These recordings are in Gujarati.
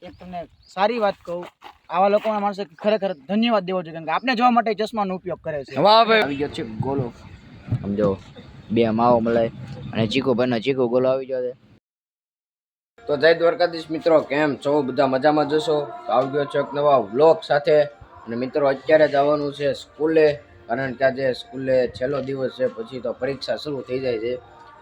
એક તમને સારી વાત કહું, આવા લોકોના માણસે ખરેખર ધન્યવાદ દેવો જોઈએ, કારણ કે આપણે જોવા માટે ચશ્માનો ઉપયોગ કરે છે. વાહ ભાઈ, આવી ગયો છે ગોલો. સમજો બે માવો મલાઈ અને ચીકુ ભાઈનો ચીકુ ગોલો આવી ગયો છે. તો જય દ્વારકાધીશ મિત્રો, કેમ છો બધા? મજામાં જશો? તો આવી ગયો છે એક નવા વ્લોગ સાથે. અને મિત્રો અત્યારે જવાનું છે સ્કૂલે, કારણ કે આજે સ્કૂલે છેલ્લો દિવસ છે, પછી તો પરીક્ષા શરૂ થઈ જાય છે.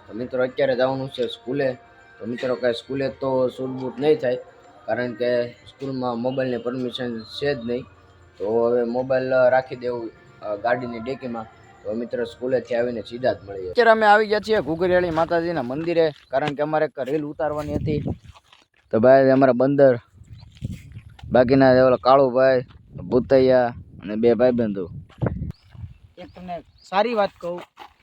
તો મિત્રો અત્યારે જવાનું છે સ્કૂલે. તો મિત્રો કાંઈ સ્કૂલે તો શૂટ બૂટ નહીં થાય, કારણ કે સ્કૂલમાં મોબાઈલની પરમિશન છે જ નહીં. તો હવે મોબાઈલ રાખી દેવું ગાડીની ડેકીમાં. તો મિત્રો સ્કૂલેથી આવીને સીધા જ મળીએ. અત્યારે અમે આવી ગયા છીએ ઘુઘરીયાળી માતાજીના મંદિરે, કારણ કે અમારે એક રીલ ઉતારવાની હતી. તો ભાઈ અમારા બંદર, બાકીના ઓલા કાળુભાઈ, ભૂતૈયા અને બે ભાઈબંધો. એક તમને સારી વાત કહું,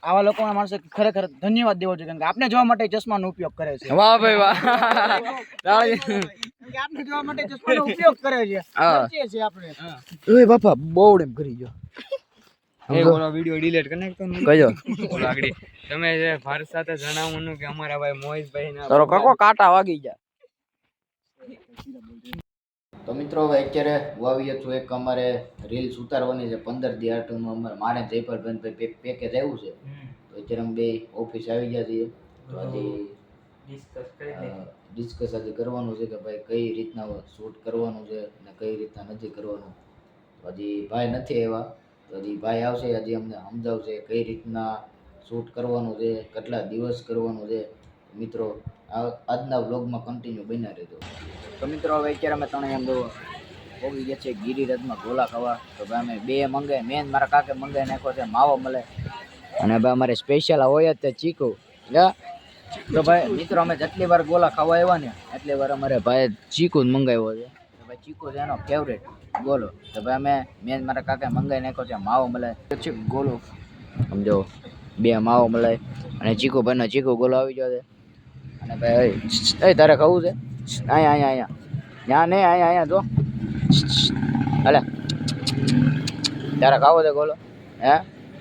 આવા લોકોના માણસે ખરેખર ધન્યવાદ દેવો જોઈએ, કારણ કે આપણે જોવા માટે ચશ્માનો ઉપયોગ કરે છે. વાહ ભાઈ વાહ, આપણે જોવા માટે ચશ્માનો ઉપયોગ કરે છે. આપણે ઓય બાપા બોવડ એમ કરી ગયો. ઓલો વિડિયો ડિલીટ કરી નાખતો ને કયો ઓલો આગળ તમે જે ભારત સાથે જણાવવાનું કે અમારા ભાઈ મોહિતભાઈ ના તારો કાકો કાંટા વાગી ગયા. તો મિત્રો હવે અત્યારે હું આવી છું એક અમારે રીલ્સ ઉતારવાની છે 15 દી આટનું અમારે મારે જયપાલભાઈ પેકેજ આવ્યું છે. તો અત્યારે અમે બે ઓફિસ આવી ગયા છીએ. તો આજે ડિસ્કસ આજે કરવાનું છે કે ભાઈ કઈ રીતના શૂટ કરવાનું છે અને કઈ રીતના નથી કરવાનું. તો હજી ભાઈ નથી આવ્યા, તો હજી ભાઈ આવશે, હજી અમને સમજાવશે કઈ રીતના શૂટ કરવાનું છે, કેટલા દિવસ કરવાનું છે. મિત્રો આજના વ્લોગમાં કન્ટિન્યુ બન્યા રહેજો. તો મિત્રો હવે અત્યારે અમે ત્રણે એમ પોગી ગયા છે ગિરિરાજમાં ગોલા ખાવા. તો ભાઈ અમે બે મંગાઈ, મેન મારા કાકે મંગાઈ નાખ્યો છે માવો મળે, અને ભાઈ અમારે સ્પેશિયલ હોય જ તે ચીકુ. તો ભાઈ મિત્રો અમે જેટલી વાર ગોલા ખાવા આવ્યા ને એટલી વાર અમારે ભાઈ ચીકુ જ મંગાવ્યો છે. તો ભાઈ ચીકુ છે એનો ફેવરેટ ગોલો. તો ભાઈ અમે મેન મારા કાકે મંગાઈ નાખ્યો છે માવો મળે છે ગોલો. સમજો બે માવો મળે અને ચીકુ ભાઈનો ચીકુ ગોલો આવી ગયો છે. અને ભાઈ એ તારે ખાવું છે? અહીંયા ત્યાં નહીં, અહીંયા જો હાલે તારે ખાવો છે ગોલો? હે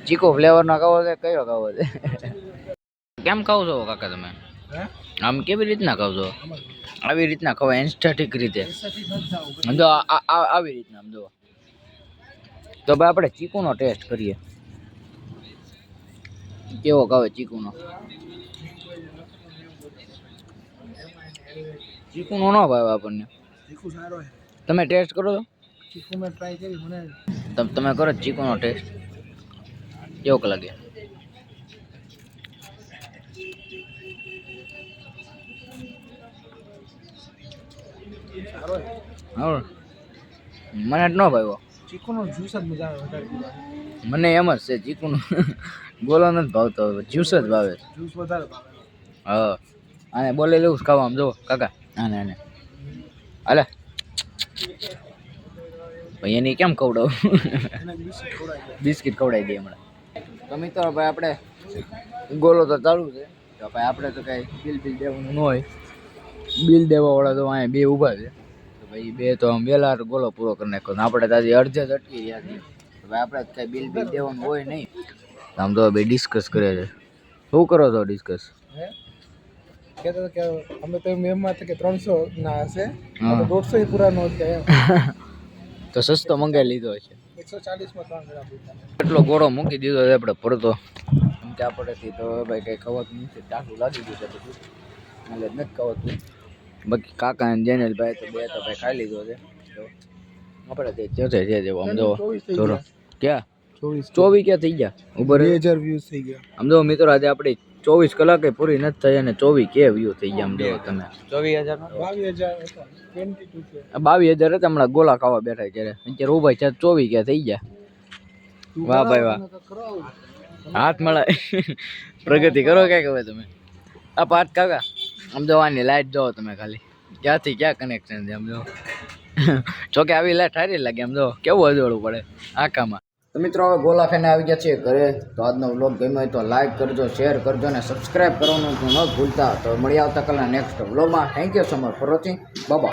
ચીકુ ફ્લેવરનો ખાવો છે? કયો ખાવો છે? કેમ ખાવ છો કાકા તમે? આમ કેવી રીતના ખાવ છો? આવી રીતના ખવાય, એન્સ્ટેટિક રીતે. સમજો આવી રીતના સમજો. તો ભાઈ આપણે ચીકુનો ટેસ્ટ કરીએ, કેવો ખાવે ચીકુનો. ચીકુનો ન ભાવે આપણને. ચીકુ સારો છે, તમે ટેસ્ટ કરો છો? ચીકુ મેં ટ્રાય કરી, મને તમે કરો ચીકુનો ટેસ્ટ, કેવો લાગે? સારો છે. હા મને જ ન ભાવ્યો. ચીકુનો જ્યુસ જ મજા આવે વધારે. મને એમ જ છે ચીકુનો ગોલો નથી ભાવતો, જ્યુસ જ ભાવે. જ્યુસ વધારે ભાવે. હા આને બોલે લેવું ખાવા જો કાકા. આને હાલે ભાઈ એની કેમ ખવડાવું? બિસ્કિટ ખવડાવી દઈએ હમણાં. તો મિત્રો ભાઈ આપણે ગોલો તો ચાલુ છે. તો ભાઈ આપણે તો કાંઈ બિલ દેવાનું ન હોય, બિલ દેવાવાળા તો અહીંયા બે ઊભા છે. તો ભાઈ બે તો આમ વહેલા ગોલો પૂરો કરી નાખ્યો. આપણે તાજી અડધે જ અટકી રહ્યા છીએ. તો ભાઈ આપણે કાંઈ બિલ દેવાનું હોય નહીં. આમ તો બે ડિસ્કસ કરે છે. શું કરો છો ડિસ્કસ? કહેતો કે અમે તો મેમમાં કે 300 ના હશે, 150 પૂરા નો થયા. તો સસ્તો મંગાવી લીધો છે. 140 માં 3 ગ્રામ પીતા. એટલો ગોળો મૂકી દીધો છે આપણે પડતો. એમ કે આપણેથી તો ભાઈ કંઈ ખવાતું નથી, ટાઢું લાગી ગયું છે બધું, એટલે જ નથી ખવાતું. બાકી કાકા અને જેનેલભાઈ તો બે તો ભાઈ ખાઈ લીધો છે. આપણે તે જોશે છે જેવો આમ જો થોડો ક્યાં 24 ક્યાં થઈ ગયા ઉપર 2000 વ્યૂઝ થઈ ગયા. આમ જો મિત્રો આજે આપણી 24 કલાકે પૂરી નથી થઈ અને 24 કે વ્યૂ થઈ ગયા. આમ જો તમે 24000 22,000 હતા હમણાં ગોલા ખાવા બેઠા ત્યારે. અત્યારે ઉભા છે 24 કે થઈ ગયા. વાહ ભાઈ વાહ, હાથ મળાય. પ્રગતિ કરો ક્યાં હવે તમે આ પાઠ કાકા. આમ જો આની લાઈટ જોવો તમે ખાલી, ક્યાંથી ક્યાં કનેક્શન છે. આમ જો જોકે આવી લાઈટ સારી લાગે. આમ જો કેવું અજવાળું પડે આખામાં. તો મિત્રો હવે ગોલા ખાઈને આવી ગયા છીએ ઘરે. તો આજનો વ્લોગ ગમ્યો હોય તો લાઈક કરજો, શેર કરજો અને સબસ્ક્રાઈબ કરવાનું ન ભૂલતા. તો મળી આવતા કાલના નેક્સ્ટ વ્લોગમાં. Thank you so much for watching. By.